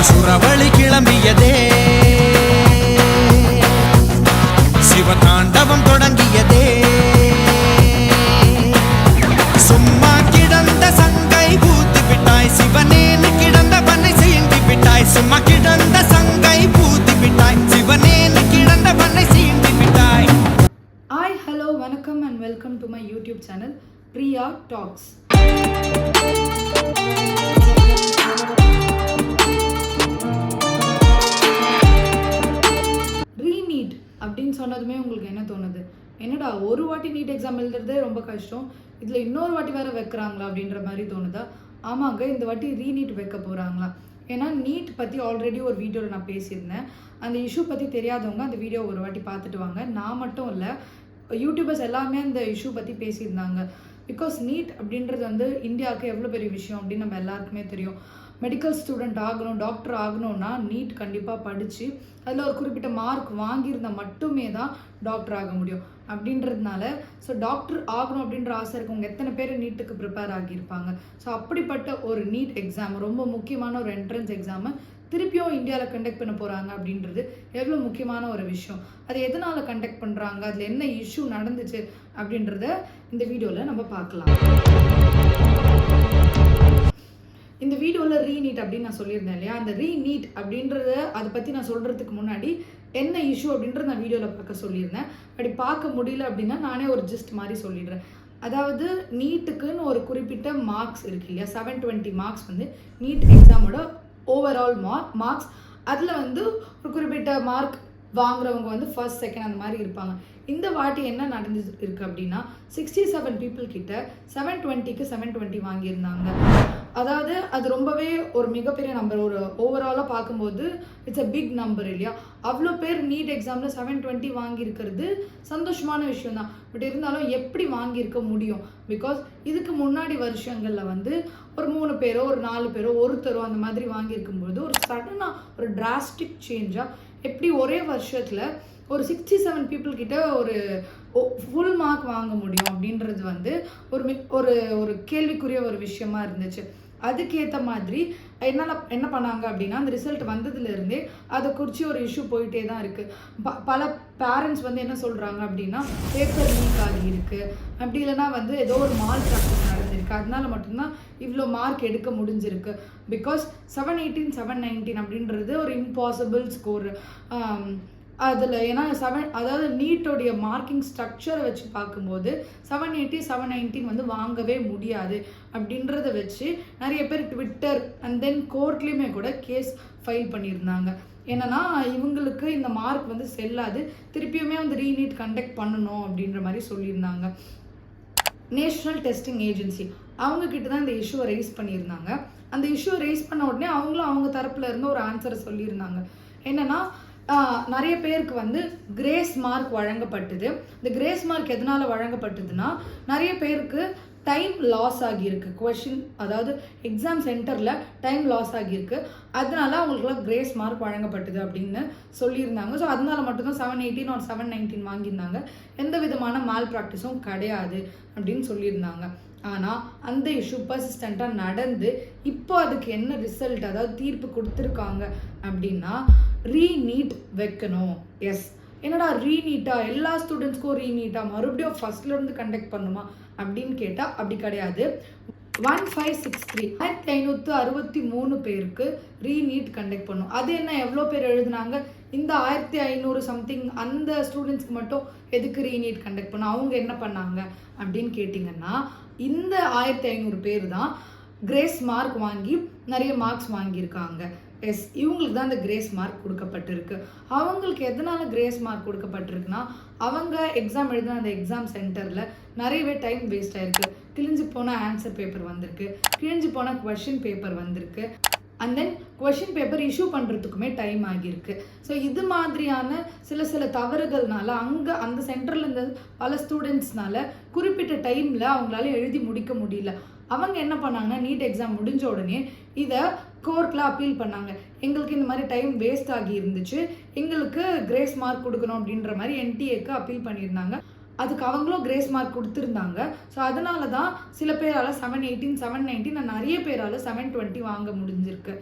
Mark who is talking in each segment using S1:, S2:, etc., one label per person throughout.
S1: சுரவழி கிளம்பியதே, சிவதாண்டவம் தொடங்கியதே. சும்மா கிடந்த சங்கை பூத்து விட்டாய், சிவனேன்னு கிடந்தவனை சீண்டி விட்டாய். சும்மா கிடந்த சங்கை பூத்து விட்டாய், சிவனேன்னு கிடந்தவனை சீண்டி விட்டாய்.
S2: ஹாய், ஹலோ, வணக்கம் and welcome to my YouTube channel Priya talks. Re NEET அப்படின்னு சொன்னதுமே உங்களுக்கு என்ன தோணுது? என்னடா ஒரு வாட்டி நீட் எக்ஸாம் எழுதுறதே ரொம்ப கஷ்டம், இதில் இன்னொரு வாட்டி வேறு வைக்கிறாங்களா அப்படின்ற மாதிரி தோணுதா? ஆமாங்க, இந்த வாட்டி ரீநீட் வைக்க போகிறாங்களா. ஏன்னா நீட் பற்றி ஆல்ரெடி ஒரு வீடியோவில் நான் பேசியிருந்தேன். அந்த இஷ்யூ பற்றி தெரியாதவங்க அந்த வீடியோ ஒரு வாட்டி பார்த்துட்டு வாங்க. நான் மட்டும் இல்லை, யூடியூபர்ஸ் எல்லாமே அந்த இஷ்யூ பற்றி பேசியிருந்தாங்க. பிகாஸ் நீட் அப்படின்றது வந்து இந்தியாவுக்கு எவ்வளோ பெரிய விஷயம் அப்படின்னு நம்ம எல்லாருக்குமே தெரியும். மெடிக்கல் ஸ்டூடெண்ட் ஆகணும், டாக்டர் ஆகணும்னா நீட் கண்டிப்பாக படித்து அதில் ஒரு குறிப்பிட்ட மார்க் வாங்கியிருந்தால் மட்டுமே தான் டாக்டர் ஆக முடியும். அப்படின்றதுனால ஸோ டாக்டர் ஆகணும் அப்படின்ற ஆசை இருக்கவங்க எத்தனை பேர் நீட்டுக்கு ப்ரிப்பேர் ஆகியிருப்பாங்க. ஸோ அப்படிப்பட்ட ஒரு நீட் எக்ஸாம், ரொம்ப முக்கியமான ஒரு என்ட்ரன்ஸ் எக்ஸாமை திருப்பியும் இந்தியாவில் கண்டக்ட் பண்ண போகிறாங்க அப்படின்றது எவ்வளோ முக்கியமான ஒரு விஷயம். அது எதனால் கண்டக்ட் பண்ணுறாங்க, அதில் என்ன இஷ்யூ நடந்துச்சு அப்படின்றத இந்த வீடியோவில் நம்ம பார்க்கலாம். இந்த வீடியோவில் ரீநீட் அப்படின்னு நான் சொல்லியிருந்தேன் இல்லையா, அந்த ரீநீட் அப்படின்றத அதை பற்றி நான் சொல்கிறதுக்கு முன்னாடி என்ன இஷ்யூ அப்படின்றத நான் வீடியோவில் பார்க்க சொல்லியிருந்தேன். அப்படி பார்க்க முடியல அப்படின்னா நானே ஒரு ஜிஸ்ட் மாதிரி சொல்லிடுறேன். அதாவது நீட்டுக்குன்னு ஒரு குறிப்பிட்ட மார்க்ஸ் இருக்கு இல்லையா, 720 மார்க்ஸ் வந்து நீட் எக்ஸாமோட ஓவரால் மார்க்ஸ். அதில் வந்து ஒரு குறிப்பிட்ட மார்க் வாங்குறவங்க வந்து ஃபர்ஸ்ட், செகண்ட் அந்த மாதிரி இருப்பாங்க. இந்த வாட்டி என்ன நடந்து இருக்கு அப்படின்னா 67 பீப்புள் கிட்ட 720க்கு 720 வாங்கியிருந்தாங்க. அதாவது அது ரொம்பவே ஒரு மிகப்பெரிய நம்பர். ஒரு ஓவராலாக பார்க்கும்போது இட்ஸ் அ பிக் நம்பர் இல்லையா. அவ்வளோ பேர் நீட் எக்ஸாமில் 720 வாங்கியிருக்கிறது சந்தோஷமான விஷயம் தான். பட் இருந்தாலும் எப்படி வாங்கியிருக்க முடியும்? பிகாஸ் இதுக்கு முன்னாடி வருஷங்களில் வந்து ஒரு 3 பேரோ ஒரு 4 பேரோ ஒருத்தரோ அந்த மாதிரி வாங்கியிருக்கும்போது ஒரு சடனாக ஒரு டிராஸ்டிக் சேஞ்சாக எப்படி ஒரே வருஷத்தில் ஒரு 67 பீப்புள் கிட்ட ஒரு ஃபுல் மார்க் வாங்க முடியும் அப்படின்றது வந்து ஒரு ஒரு கேள்விக்குரிய ஒரு விஷயமா இருந்துச்சு. அதுக்கேற்ற மாதிரி என்ன பண்ணாங்க அப்படின்னா, அந்த ரிசல்ட் வந்ததுலேருந்தே அதை குறித்து ஒரு இஷ்யூ போயிட்டே தான் இருக்குது. பல பேரண்ட்ஸ் வந்து என்ன சொல்கிறாங்க அப்படின்னா, பேப்பர் லீக் ஆகியிருக்கு, அப்படி இல்லைனா வந்து ஏதோ ஒரு மால் ப்ராக்டிஸ் நடந்திருக்கு, அதனால மட்டும்தான் இவ்வளோ மார்க் எடுக்க முடிஞ்சிருக்கு. பிகாஸ் 718 719 அப்படின்றது ஒரு இம்பாசிபிள் ஸ்கோர். அதில் ஏன்னா அதாவது நீட்டோடைய மார்க்கிங் ஸ்ட்ரக்சரை வச்சு பார்க்கும்போது 780 719 வந்து வாங்கவே முடியாது அப்படின்றத வச்சு நிறைய பேர் ட்விட்டர் அண்ட் தென் கோர்ட்லேயுமே கூட கேஸ் ஃபைல் பண்ணியிருந்தாங்க. என்னன்னா இவங்களுக்கு இந்த மார்க் வந்து செல்லாது, திருப்பியுமே வந்து ரீநீட் கண்டக்ட் பண்ணணும் அப்படின்ற மாதிரி சொல்லியிருந்தாங்க. நேஷ்னல் டெஸ்டிங் ஏஜென்சி அவங்க கிட்ட தான் இந்த இஷ்யூவை ரைஸ் பண்ணியிருந்தாங்க. அந்த இஷ்யூவை ரைஸ் பண்ண உடனே அவங்களும் அவங்க தரப்புல இருந்து ஒரு ஆன்சரை சொல்லியிருந்தாங்க. என்னன்னா நிறைய பேருக்கு வந்து கிரேஸ் மார்க் வழங்கப்பட்டது. இந்த கிரேஸ் மார்க் எதனால் வழங்கப்பட்டதுன்னா, நிறைய பேருக்கு டைம் லாஸ் ஆகியிருக்கு. அதாவது எக்ஸாம் சென்டரில் டைம் லாஸ் ஆகியிருக்கு, அதனால அவங்களுக்குலாம் கிரேஸ் மார்க் வழங்கப்பட்டது அப்படின்னு சொல்லியிருந்தாங்க. ஸோ அதனால மட்டும்தான் 718 or 719 வாங்கியிருந்தாங்க. எந்த விதமான மால் ப்ராக்டிஸும் கிடையாது அப்படின்னு சொல்லியிருந்தாங்க. ஆனால் அந்த இஷ்யூ பர்சிஸ்டண்ட்டாக நடந்து இப்போ அதுக்கு என்ன ரிசல்ட், அதாவது தீர்ப்பு கொடுத்துருக்காங்க அப்படின்னா, ரீநீட் வைக்கணும். எஸ், என்னடா ரீநீட்டா, எல்லா ஸ்டூடெண்ட்ஸ்க்கும் ரீநீட்டா, மறுபடியும் ஃபர்ஸ்ட்லேருந்து கண்டக்ட் பண்ணுமா அப்படின்னு கேட்டால் அப்படி கிடையாது. 1563 1563 பேருக்கு ரீநீட் கண்டக்ட் பண்ணும். அது என்ன, எவ்வளோ பேர் எழுதுனாங்க? இந்த 1500 சம்திங் அந்த ஸ்டூடெண்ட்ஸ்க்கு மட்டும் எதுக்கு ரீநீட் கண்டக்ட் பண்ணும்? அவங்க என்ன பண்ணாங்க அப்படின்னு கேட்டிங்கன்னா, இந்த 1500 பேர் தான் கிரேஸ் மார்க் வாங்கி நிறைய மார்க்ஸ் வாங்கியிருக்காங்க. எஸ், இவங்களுக்கு தான் அந்த கிரேஸ் மார்க் கொடுக்கப்பட்டிருக்கு. அவங்களுக்கு எதனால் கிரேஸ் மார்க் கொடுக்கப்பட்டிருக்குன்னா, அவங்க எக்ஸாம் எழுதின அந்த எக்ஸாம் சென்டரில் நிறையவே டைம் வேஸ்ட் ஆகிருக்கு. கிழிஞ்சு போன ஆன்சர் பேப்பர் வந்திருக்கு, கிழிஞ்சு போன கொஷின் பேப்பர் வந்திருக்கு, and then question paper issue பண்ணுறதுக்குமே டைம் ஆகியிருக்கு. ஸோ இது மாதிரியான சில தவறுகள்னால அங்கே அந்த சென்டரில் இருந்த பல ஸ்டூடெண்ட்ஸ்னால குறிப்பிட்ட டைமில் அவங்களால எழுதி முடிக்க முடியல. அவங்க என்ன பண்ணாங்கன்னா, நீட் எக்ஸாம் முடிஞ்ச உடனே இதை கோர்ட்டில் அப்பீல் பண்ணாங்க. எங்களுக்கு இந்த மாதிரி டைம் வேஸ்ட் ஆகி இருந்துச்சு, எங்களுக்கு கிரேஸ் மார்க் கொடுக்கணும் அப்படின்ற மாதிரி என்டிஏக்கு அப்பீல் பண்ணியிருந்தாங்க. அதுக்கு அவங்களும் கிரேஸ் மார்க் கொடுத்துருந்தாங்க. ஸோ அதனால தான் சில பேரால் 718 719 நிறைய பேரால் 720 வாங்க முடிஞ்சிருக்கு.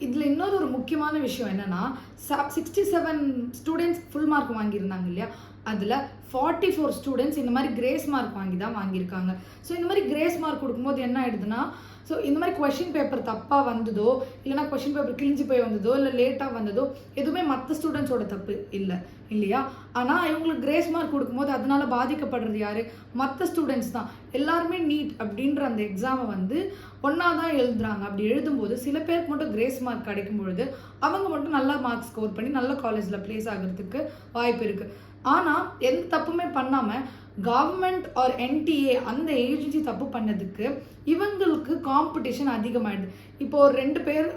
S2: இதில் இன்னொரு ஒரு முக்கியமான விஷயம் என்னென்னா 67 ஸ்டூடெண்ட்ஸ் ஃபுல் மார்க் வாங்கியிருந்தாங்க இல்லையா, அதில் 44 ஸ்டூடெண்ட்ஸ் இந்த மாதிரி கிரேஸ் மார்க் வாங்கி தான் வாங்கியிருக்காங்க. ஸோ இந்த மாதிரி கிரேஸ் மார்க் கொடுக்கும்போது என்ன ஆகிடுதுன்னா, ஸோ இந்த மாதிரி கொஷின் பேப்பர் தப்பாக வந்ததோ இல்லைனா கொஷின் பேப்பர் கிழிஞ்சு போய் வந்ததோ இல்லை லேட்டாக வந்ததோ எதுவுமே மற்ற ஸ்டூடெண்ட்ஸோட தப்பு இல்லை இல்லையா. ஆனால் இவங்களுக்கு கிரேஸ் மார்க் கொடுக்கும்போது அதனால பாதிக்கப்படுறது யார்? மற்ற ஸ்டூடெண்ட்ஸ் தான். எல்லாருமே நீட் அப்படின்ற அந்த எக்ஸாமை வந்து ஒன்றா தான் எழுதுறாங்க. அப்படி எழுதும்போது சில பேருக்கு மட்டும் கிரேஸ் மார்க் கிடைக்கும் பொழுது அவங்க மட்டும் நல்லா மார்க் ஸ்கோர் பண்ணி நல்ல காலேஜில் ப்ளேஸ் ஆகிறதுக்கு வாய்ப்பு இருக்குது. ஆனால் எந்த தப்புமே பண்ணாமல் கவர்மெண்ட் ஆர் NTA அந்த ஏஜென்சி தப்பு பண்ணதுக்கு இவங்களுக்கு காம்படிஷன் அதிகமாகிடுது. இப்போ ஒரு 2 பேர்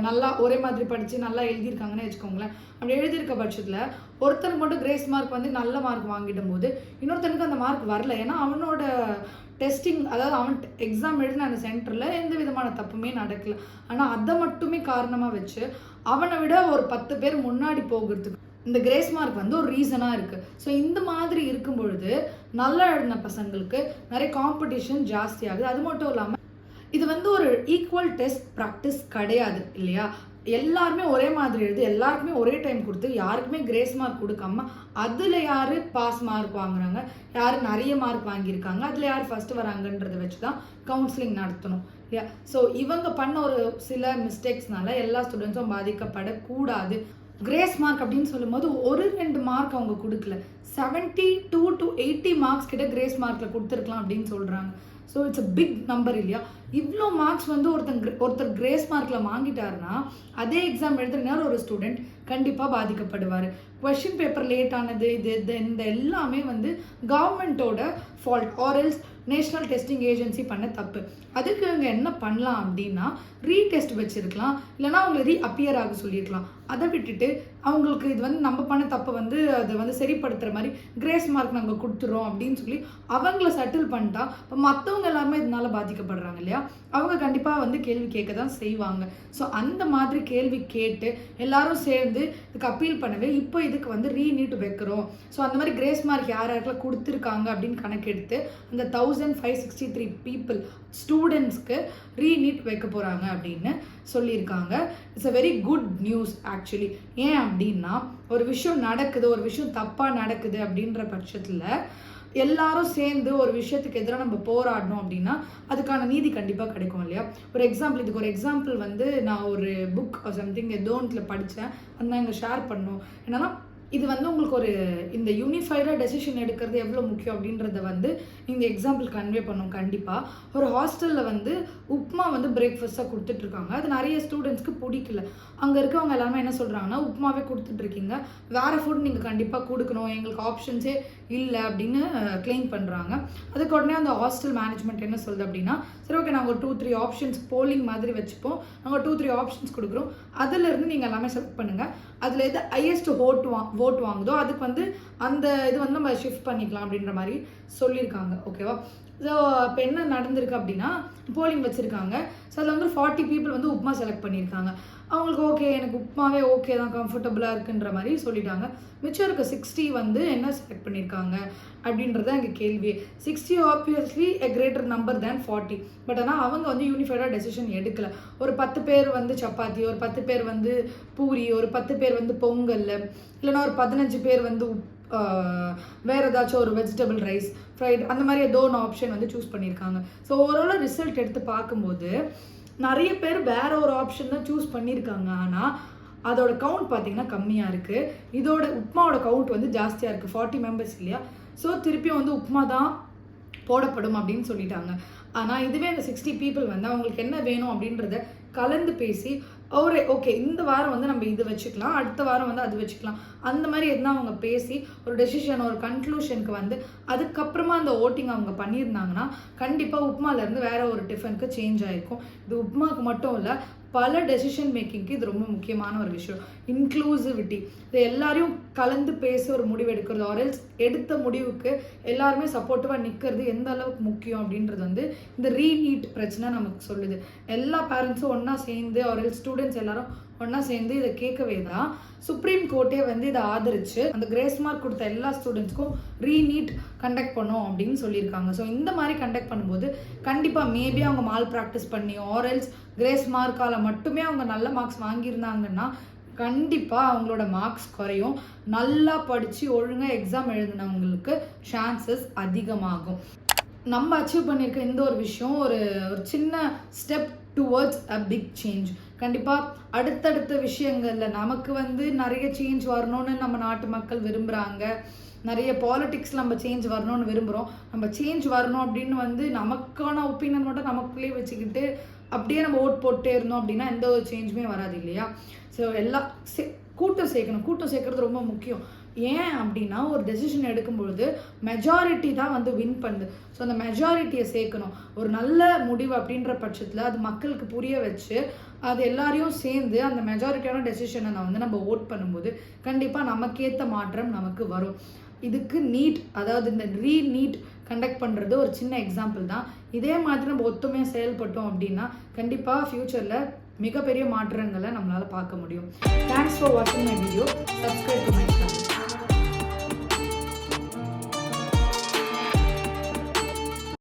S2: நல்லா ஒரே மாதிரி படித்து நல்லா எழுதியிருக்காங்கன்னு வச்சுக்கோங்களேன். அப்படி எழுதியிருக்க பட்சத்தில் ஒருத்தனுக்கு மட்டும் கிரேஸ் மார்க் வந்து நல்ல மார்க் வாங்கிடும் போது இன்னொருத்தனுக்கு அந்த மார்க் வரல. ஏன்னா அவனோட டெஸ்டிங், அதாவது அவன் எக்ஸாம் எழுதின அந்த சென்டரில் எந்த விதமான தப்புமே நடக்கல. ஆனால் அதை மட்டுமே காரணமாக வச்சு அவனை விட ஒரு 10 பேர் முன்னாடி போகிறதுக்கு இந்த கிரேஸ் மார்க் வந்து ஒரு ரீசனாக இருக்குது. ஸோ இந்த மாதிரி இருக்கும் பொழுது நல்லா எழுதின பசங்களுக்கு நிறைய காம்படிஷன் ஜாஸ்தி ஆகுது. அது மட்டும் இல்லாமல் இது வந்து ஒரு ஈக்குவல் டெஸ்ட் ப்ராக்டிஸ் கிடையாது இல்லையா. எல்லாருமே ஒரே மாதிரி எழுது, எல்லாருக்குமே ஒரே டைம் கொடுத்து யாருக்குமே கிரேஸ் மார்க் கொடுக்காம அதில் யார் பாஸ் மார்க் வாங்குறாங்க, யார் நிறைய மார்க் வாங்கியிருக்காங்க, அதில் யார் ஃபஸ்ட்டு வராங்கன்றதை வச்சு தான் கவுன்சிலிங் நடத்தணும் இல்லையா. ஸோ இவங்க பண்ண ஒரு சில மிஸ்டேக்ஸ்னால எல்லா ஸ்டூடெண்ட்ஸும் பாதிக்கப்படக்கூடாது. கிரேஸ் மார்க் அப்படின்னு சொல்லும்போது ஒரு 2 மார்க் அவங்க கொடுக்கல, 72 to 80 மார்க்ஸ் கிட்ட கிரேஸ் மார்க்கில் கொடுத்துருக்கலாம் அப்படின்னு சொல்கிறாங்க. So it's a big number இல்லையா. இவ்வளோ மார்க்ஸ் வந்து ஒருத்தர் கிரேஸ் மார்க்கில் வாங்கிட்டாருன்னா அதே எக்ஸாம் எழுதுறதுனால ஒரு ஸ்டூடெண்ட் கண்டிப்பாக பாதிக்கப்படுவார். கொஷின் பேப்பர் லேட் ஆனது இந்த எல்லாமே வந்து கவர்மெண்ட்டோட ஃபால்ட் ஆர்எல்ஸ் நேஷ்னல் டெஸ்டிங் ஏஜென்சி பண்ண தப்பு. அதுக்கு இவங்க என்ன பண்ணலாம் அப்படின்னா ரீடெஸ்ட் வச்சுருக்கலாம், இல்லைனா அவங்களை ரீஅப்பியர் ஆக சொல்லியிருக்கலாம். அதை விட்டுட்டு அவங்களுக்கு இது வந்து நம்ம பண்ண தப்பை வந்து அதை வந்து சரிப்படுத்துகிற மாதிரி கிரேஸ் மார்க் நாங்கள் கொடுத்துறோம் அப்படின்னு சொல்லி அவங்கள செட்டில் பண்ணிட்டா இப்போ மற்றவங்க எல்லாருமே இதனால பாதிக்கப்படுறாங்க இல்லையா. அவங்க கண்டிப்பாக வந்து கேள்வி கேட்க தான் செய்வாங்க. ஸோ அந்த மாதிரி கேள்வி கேட்டு எல்லாரும் சேர்ந்து இதுக்கு அப்பீல் பண்ணவே இப்போ இதுக்கு வந்து ரீநீட் வைக்கிறோம். ஸோ அந்த மாதிரி கிரேஸ் மார்க் யாருக்கெல்லாம் கொடுத்துருக்காங்க அப்படின்னு கணக்கெடுத்து அந்த 1563 பீப்புள் ஸ்டூடெண்ட்ஸ்க்கு ரீநீட் வைக்க போகிறாங்க அப்படின்னு சொல்லியிருக்காங்க. It's a very good news actually. ஏன் அப்படின்னா ஒரு விஷயம் நடக்குது, ஒரு விஷயம் தப்பாக நடக்குது அப்படின்ற பட்சத்தில் எல்லாரும் சேர்ந்து ஒரு விஷயத்துக்கு எதிராக நம்ம போராடணும் அப்படின்னா அதுக்கான நீதி கண்டிப்பாக கிடைக்கும் இல்லையா. இதுக்கு ஒரு எக்ஸாம்பிள் வந்து நான் ஒரு புக் சம்திங் ஏதோன்ல படித்தேன், அது நான் இங்கே ஷேர் பண்ணணும். என்னன்னா இது வந்து உங்களுக்கு ஒரு இந்த யூனிஃபைடாக டெசிஷன் எடுக்கிறது எவ்வளோ முக்கியம் அப்படின்றத வந்து இந்த எக்ஸாம்பிள் கன்வே பண்ணும். கண்டிப்பாக ஒரு ஹாஸ்டலில் வந்து உப்மா வந்து பிரேக்ஃபாஸ்ட்டாக கொடுத்துட்ருக்காங்க. அது நிறைய ஸ்டூடெண்ட்ஸ்க்கு பிடிக்கல. அங்கே இருக்கவங்க எல்லாமே என்ன சொல்கிறாங்கன்னா உப்மாவே கொடுத்துட்ருக்கீங்க, வேறு ஃபுட் நீங்கள் கண்டிப்பாக கொடுக்கணும், எங்களுக்கு ஆப்ஷன்ஸே இல்லை அப்படின்னு கிளைம் பண்ணுறாங்க. அதுக்கு உடனே அந்த ஹாஸ்டல் மேனேஜ்மெண்ட் என்ன சொல்லுது அப்படின்னா சரி ஓகே நாங்கள் 2-3 ஆப்ஷன்ஸ் போலிங் மாதிரி வச்சுப்போம், நாங்கள் 2-3 ஆப்ஷன்ஸ் கொடுக்குறோம், அதிலிருந்து நீங்கள் எல்லாமே செலக்ட் பண்ணுங்கள், அதில் எது ஹையஸ்ட் vote வாங்குதோ அதுக்கு வந்து அந்த இது வந்து நம்ம ஷிஃப்ட் பண்ணிக்கலாம் அப்படின்ற மாதிரி சொல்லியிருக்காங்க. ஓகேவா. ஸோ இப்போ என்ன நடந்திருக்கு அப்படின்னா போலிங் வச்சுருக்காங்க. ஸோ அதில் வந்து 40 பீப்புள் வந்து உப்மா செலக்ட் பண்ணியிருக்காங்க. அவங்களுக்கு ஓகே எனக்கு உப்மாவே ஓகே தான் கம்ஃபர்டபுளாக இருக்குன்ற மாதிரி சொல்லிட்டாங்க. மிச்சம் இருக்க 60 வந்து என்ன செலக்ட் பண்ணியிருக்காங்க அப்படின்றத எங்க கேள்வி. 60 obviously a greater number than 40. But ஆனால் அவங்க வந்து யூனிஃபைடாக டெசிஷன் எடுக்கலை. ஒரு 10 பேர் வந்து சப்பாத்தி, ஒரு 10 பேர் வந்து பூரி, ஒரு 10 பேர் வந்து பொங்கல், இல்லைன்னா ஒரு 15 பேர் வந்து வேறு ஏதாச்சும் ஒரு வெஜிடபிள் ரைஸ் ஃப்ரைட் அந்த மாதிரி ஏதோ ஒன்று ஆப்ஷன் வந்து சூஸ் பண்ணியிருக்காங்க. ஸோ ஓவரால் ரிசல்ட் எடுத்து பார்க்கும்போது நிறைய பேர் வேற ஒரு ஆப்ஷன் தான் சூஸ் பண்ணியிருக்காங்க. ஆனால் அதோட கவுண்ட் பார்த்தீங்கன்னா கம்மியாக இருக்குது. இதோட உப்மாவோட கவுண்ட் வந்து ஜாஸ்தியாக இருக்குது, 40 மெம்பர்ஸ் இல்லையா. ஸோ திருப்பியும் வந்து உப்மா தான் போடப்படும் அப்படின்னு சொல்லிட்டாங்க. ஆனால் இதுவே அந்த 60 பீப்புள் வந்து அவங்களுக்கு என்ன வேணும் அப்படின்றத கலந்து பேசி ஒரு ஓகே இந்த வாரம் வந்து நம்ம இது வச்சுக்கலாம், அடுத்த வாரம் வந்து அது வச்சுக்கலாம், அந்த மாதிரி எதுனா அவங்க பேசி ஒரு டெசிஷன் ஒரு கன்க்ளூஷனுக்கு வந்து அதுக்கப்புறமா அந்த ஓட்டிங் அவங்க பண்ணியிருந்தாங்கன்னா கண்டிப்பாக உப்மாலேருந்து வேற ஒரு டிஃபனுக்கு சேஞ்ச் ஆகிருக்கும். இது உப்மாவுக்கு மட்டும் இல்லை, பல டெசிஷன் மேக்கிங்க்கு இது ரொம்ப முக்கியமான ஒரு விஷயம். இன்க்ளூசிவிட்டி, இது எல்லாரையும் கலந்து பேசி ஒரு முடிவு எடுக்கிறது, ஆர்எல்ஸ் எடுத்த முடிவுக்கு எல்லாருமே சப்போர்ட்டிவாக நிற்கிறது எந்த அளவுக்கு முக்கியம் அப்படின்றது வந்து இந்த ரீநீட் பிரச்சனை நமக்கு சொல்லுது. எல்லா பேரண்ட்ஸும் ஒன்றா சேர்ந்து ஆர்எல்ஸ் ஸ்டூடெண்ட்ஸ் எல்லாரும் ஒன்றா சேர்ந்து இதை கேட்கவே தான் சுப்ரீம் கோர்ட்டே வந்து இதை ஆதரிச்சு அந்த கிரேஸ் மார்க் கொடுத்த எல்லா ஸ்டூடெண்ட்ஸ்க்கும் ரீநீட் கண்டக்ட் பண்ணோம் அப்படின்னு சொல்லியிருக்காங்க. ஸோ இந்த மாதிரி கண்டக்ட் பண்ணும்போது கண்டிப்பாக மேபி அவங்க மால் ப்ராக்டிஸ் பண்ணி ஆர்எல்ஸ் கிரேஸ் மார்க்கால் மட்டுமே அவங்க நல்ல மார்க்ஸ் வாங்கியிருந்தாங்கன்னா கண்டிப்பாக அவங்களோட மார்க்ஸ் குறையும். நல்லா படித்து ஒழுங்காக எக்ஸாம் எழுதினவங்களுக்கு சான்சஸ் அதிகமாகும். நம்ம அச்சீவ் பண்ணியிருக்க இந்த ஒரு விஷயம் ஒரு சின்ன step towards a big change. கண்டிப்பாக அடுத்தடுத்த விஷயங்களில் நமக்கு நிறைய சேஞ்ச் வரணும்னு நம்ம நாட்டு மக்கள் விரும்புகிறாங்க. நிறைய பாலிட்டிக்ஸில் நம்ம சேஞ்ச் வரணும்னு விரும்புகிறோம். நம்ம சேஞ்ச் வரணும் அப்படின்னு நமக்கான ஒப்பீனியன் மட்டும் நமக்குள்ளேயே வச்சுக்கிட்டு அப்படியே நம்ம ஓட் போட்டே இருந்தோம் அப்படின்னா எந்த ஒரு சேஞ்சுமே வராது இல்லையா? ஸோ எல்லாம் கூட்டம் சேர்க்கறது ரொம்ப முக்கியம். ஏன் அப்படின்னா ஒரு டெசிஷன் எடுக்கும்பொழுது மெஜாரிட்டி தான் வின் பண்ணுது. ஸோ அந்த மெஜாரிட்டியை சேர்க்கணும். ஒரு நல்ல முடிவு அப்படின்ற பட்சத்தில் அது மக்களுக்கு புரிய வச்சு அது எல்லாரையும் சேர்ந்து அந்த மெஜாரிட்டியான டெசிஷனை நம்ம ஓட் பண்ணும்போது கண்டிப்பாக நமக்கேற்ற மாற்றம் நமக்கு வரும். இதுக்கு நீட், அதாவது இந்த ரீநீட் கண்டக்ட் பண்ணுறது ஒரு சின்ன எக்ஸாம்பிள் தான். இதே மாதிரி நம்ம ஒத்துமையாக செயல்பட்டோம் அப்படின்னா கண்டிப்பாக ஃப்யூச்சரில் மிகப்பெரிய மாற்றங்களை நம்மளால் பார்க்க முடியும். தேங்க்ஸ் ஃபார் வாட்சிங் மை வீடியோ. சப்ஸ்கிரைப் பண்ணி